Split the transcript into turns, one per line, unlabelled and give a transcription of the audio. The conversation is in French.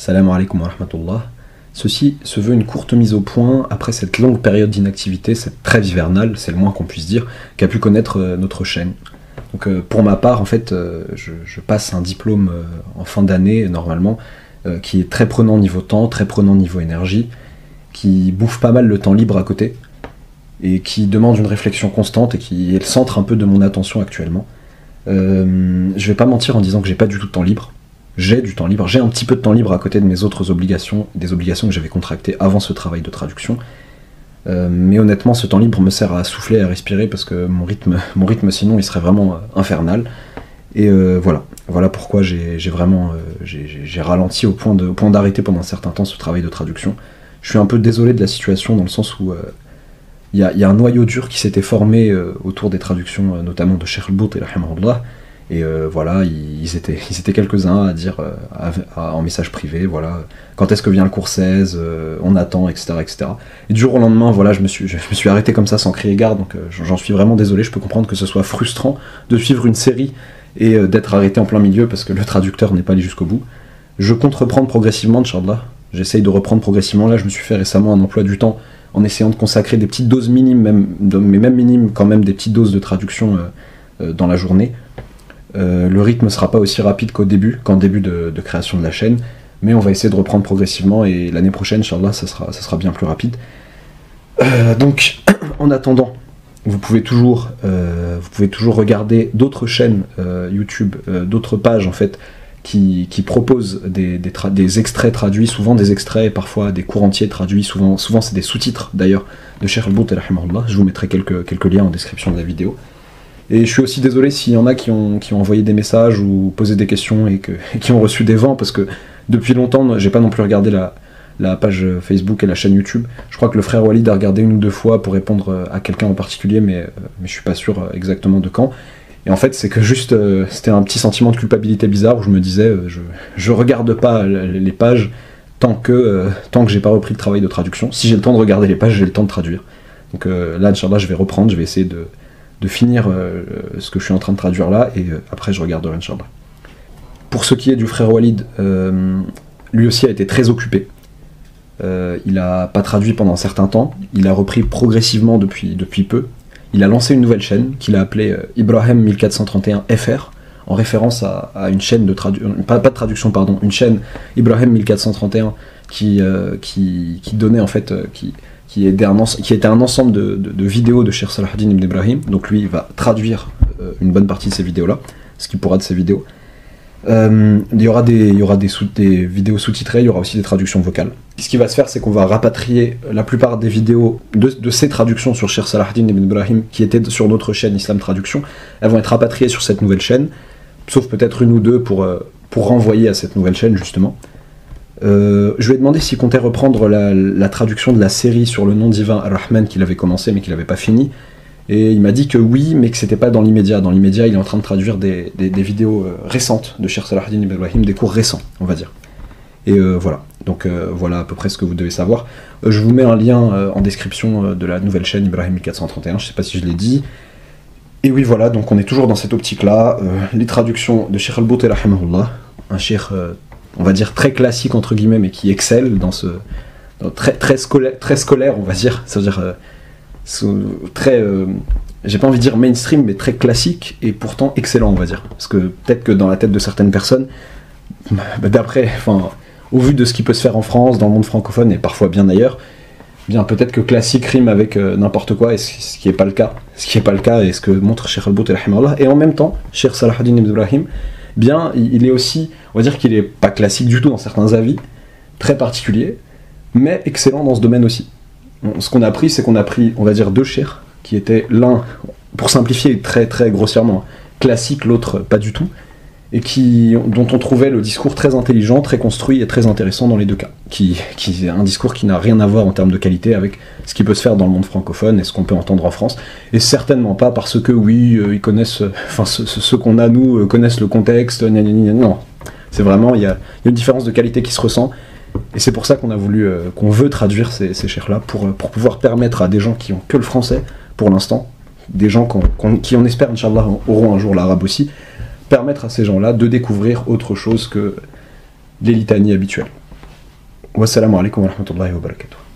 Salam alaikum wa rahmatullah. Ceci se veut une courte mise au point après cette longue période d'inactivité, cette trêve hivernale, c'est le moins qu'on puisse dire, qu'a pu connaître notre chaîne. Donc pour ma part, en fait, je passe un diplôme en fin d'année, normalement, qui est très prenant niveau temps, très prenant niveau énergie, qui bouffe pas mal le temps libre à côté, et qui demande une réflexion constante et qui est le centre un peu de mon attention actuellement. Je vais pas mentir en disant que j'ai pas du tout de temps libre. J'ai du temps libre, j'ai un petit peu de temps libre à côté de mes autres obligations, des obligations que j'avais contractées avant ce travail de traduction. Mais honnêtement, ce temps libre me sert à souffler, à respirer, parce que mon rythme sinon il serait vraiment infernal. Et voilà pourquoi j'ai ralenti au point d'arrêter pendant un certain temps ce travail de traduction. Je suis un peu désolé de la situation dans le sens où il y a un noyau dur qui s'était formé autour des traductions, notamment de Cheikh al-Bout et rahimahullah. Et voilà, ils étaient quelques-uns à dire en message privé, voilà, quand est-ce que vient le cours 16, on attend, etc., etc. Et du jour au lendemain, voilà, je me suis arrêté comme ça sans crier gare, donc j'en suis vraiment désolé. Je peux comprendre que ce soit frustrant de suivre une série et d'être arrêté en plein milieu parce que le traducteur n'est pas allé jusqu'au bout. Je compte reprendre progressivement, Inch'Allah. J'essaye de reprendre progressivement. Là, je me suis fait récemment un emploi du temps en essayant de consacrer des petites doses minimes, mais même minimes quand même, des petites doses de traduction dans la journée. Le rythme ne sera pas aussi rapide qu'en début de création de la chaîne, mais on va essayer de reprendre progressivement et l'année prochaine, Inch'Allah, ça sera bien plus rapide. Donc, en attendant, vous pouvez toujours regarder d'autres chaînes YouTube, d'autres pages en fait, qui proposent des extraits traduits, souvent des extraits et parfois des cours entiers traduits, souvent c'est des sous-titres d'ailleurs de Cheikh al-Bout et rahimahullah. Je vous mettrai quelques liens en description de la vidéo. Et je suis aussi désolé s'il y en a qui ont envoyé des messages ou posé des questions et qui ont reçu des vents, parce que depuis longtemps, j'ai pas non plus regardé la page Facebook et la chaîne YouTube. Je crois que le frère Walid a regardé une ou deux fois pour répondre à quelqu'un en particulier, mais je suis pas sûr exactement de quand. Et en fait, c'est que juste, c'était un petit sentiment de culpabilité bizarre où je me disais, je regarde pas les pages tant que j'ai pas repris le travail de traduction. Si j'ai le temps de regarder les pages, j'ai le temps de traduire. Donc là, Inch'Allah, je vais reprendre, je vais essayer de finir ce que je suis en train de traduire là, et après je regarderai, Inch'Allah. Pour ce qui est du frère Walid, lui aussi a été très occupé. Il n'a pas traduit pendant un certain temps, il a repris progressivement depuis peu. Il a lancé une nouvelle chaîne qu'il a appelée Ibrahim 1431 FR, en référence à une chaîne de traduction, pas de traduction, pardon, une chaîne Ibrahim 1431 qui donnait en fait, qui était un ensemble de vidéos de Cheikh Salahuddin ibn Ibrahim. Donc lui, il va traduire une bonne partie de ces vidéos-là, ce qui pourra de ces vidéos. Il y aura des vidéos sous-titrées, il y aura aussi des traductions vocales. Ce qui va se faire, c'est qu'on va rapatrier la plupart des vidéos de ces traductions sur Cheikh Salahuddin ibn Ibrahim, qui étaient sur notre chaîne Islam Traduction. Elles vont être rapatriées sur cette nouvelle chaîne, sauf peut-être une ou deux pour renvoyer à cette nouvelle chaîne, justement. Je lui ai demandé s'il comptait reprendre la traduction de la série sur le nom divin Ar-Rahman qu'il avait commencé mais qu'il n'avait pas fini, et il m'a dit que oui, mais que c'était pas dans l'immédiat. Dans l'immédiat, il est en train de traduire des vidéos récentes de Cheikh Salahuddin ibn Ibrahim, des cours récents, on va dire. Et voilà, donc voilà à peu près ce que vous devez savoir. Je vous mets un lien en description de la nouvelle chaîne Ibrahim 1431, je sais pas si je l'ai dit. Et oui, voilà, donc on est toujours dans cette optique-là, les traductions de Cheikh al-Bout et rahimahullah, un cheikh on va dire très classique entre guillemets, mais qui excelle dans très scolaire, on va dire, c'est-à-dire très, j'ai pas envie de dire mainstream, mais très classique et pourtant excellent, on va dire, parce que peut-être que dans la tête de certaines personnes, au vu de ce qui peut se faire en France, dans le monde francophone et parfois bien ailleurs, bien peut-être que classique rime avec n'importe quoi, et ce qui n'est pas le cas, et ce que montre Cheikh al-Bout et rahimahullah. Et en même temps, Cheikh Salahuddin ibn Ibrahim, bien, il est aussi, on va dire qu'il est pas classique du tout dans certains avis, très particulier, mais excellent dans ce domaine aussi. Ce qu'on a appris, c'est qu'on a pris, on va dire, deux cheikhs, qui étaient l'un, pour simplifier très très grossièrement, classique, l'autre pas du tout, et dont on trouvait le discours très intelligent, très construit et très intéressant dans les deux cas. Qui est un discours qui n'a rien à voir en termes de qualité avec ce qui peut se faire dans le monde francophone et ce qu'on peut entendre en France, et certainement pas parce que oui, ils connaissent, ceux qu'on a nous connaissent le contexte, non. C'est vraiment, il y a une différence de qualité qui se ressent, et c'est pour ça qu'on a voulu, qu'on veut traduire ces cheikhs-là, pour pouvoir permettre à des gens qui ont que le français, pour l'instant, des gens qui on espère, Inch'Allah, auront un jour l'arabe aussi, permettre à ces gens-là de découvrir autre chose que les litanies habituelles. Wassalamu alaikum wa rahmatullahi wa barakatuh.